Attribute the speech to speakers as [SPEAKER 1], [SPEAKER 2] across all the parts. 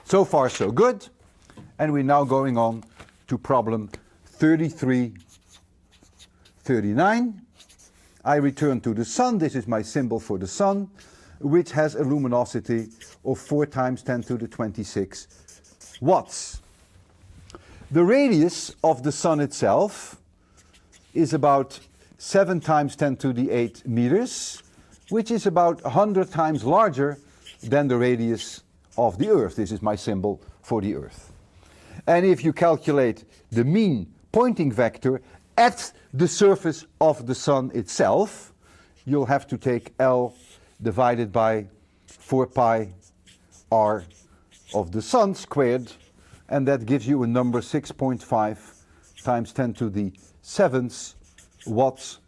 [SPEAKER 1] So far so good, and we're now going on to problem 3339. I return to the sun. This is my symbol for the sun, which has a luminosity of 4 times 10 to the 26 watts. The radius of the sun itself is about 7 times 10 to the 8 meters, which is about 100 times larger than the radius of the Earth. This is my symbol for the Earth. And if you calculate the mean pointing vector at the surface of the sun itself, you'll have to take L divided by 4 pi r of the sun squared, and that gives you a number 6.5 times 10 to the 7th watts.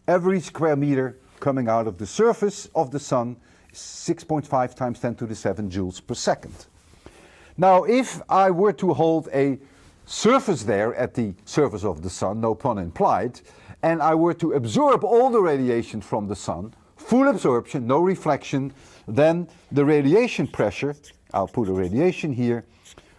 [SPEAKER 1] Every square meter coming out of the surface of the sun is 6.5 times 10 to the 7 joules per second. Now, if I were to hold a surface there at the surface of the sun, no pun implied, and I were to absorb all the radiation from the sun, full absorption, no reflection, then the radiation pressure, I'll put a radiation here,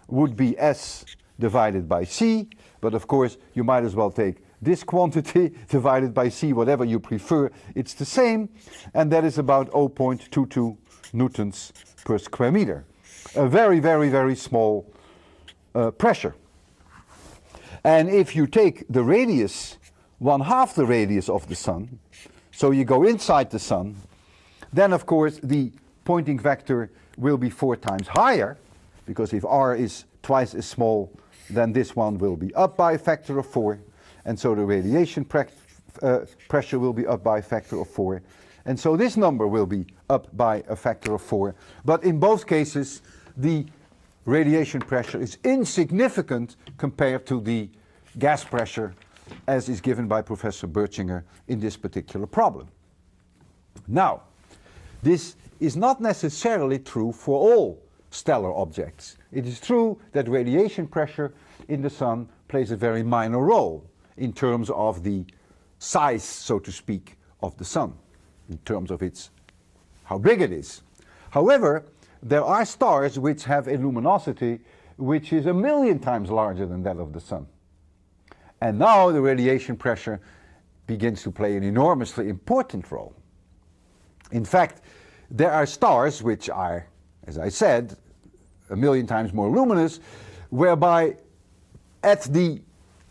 [SPEAKER 1] would be S divided by C, but of course you might as well take this quantity divided by C, whatever you prefer, it's the same, and that is about 0.22 newtons per square meter. A very, very, very small pressure. And if you take the radius, 1/2 the radius of the sun, so you go inside the sun, then of course the pointing vector will be 4 times higher, because if r is twice as small, then this one will be up by a factor of 4, and so the radiation pressure will be up by a factor of 4, and so this number will be up by a factor of 4. But in both cases, the radiation pressure is insignificant compared to the gas pressure as is given by Professor Bertschinger in this particular problem. Now, this is not necessarily true for all stellar objects. It is true that radiation pressure in the sun plays a very minor role in terms of the size, so to speak, of the sun, in terms of how big it is. However, there are stars which have a luminosity which is 1,000,000 times larger than that of the sun. And now the radiation pressure begins to play an enormously important role. In fact, there are stars which are, as I said, 1,000,000 times more luminous, whereby at the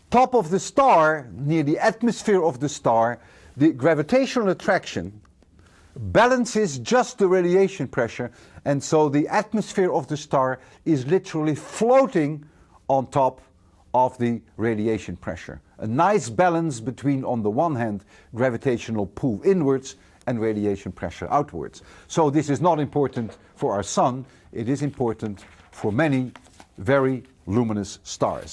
[SPEAKER 1] top of the star, near the atmosphere of the star, the gravitational attraction balances just the radiation pressure, and so the atmosphere of the star is literally floating on top of the radiation pressure. A nice balance between, on the one hand, gravitational pull inwards and radiation pressure outwards. So this is not important for our sun, it is important for many very luminous stars.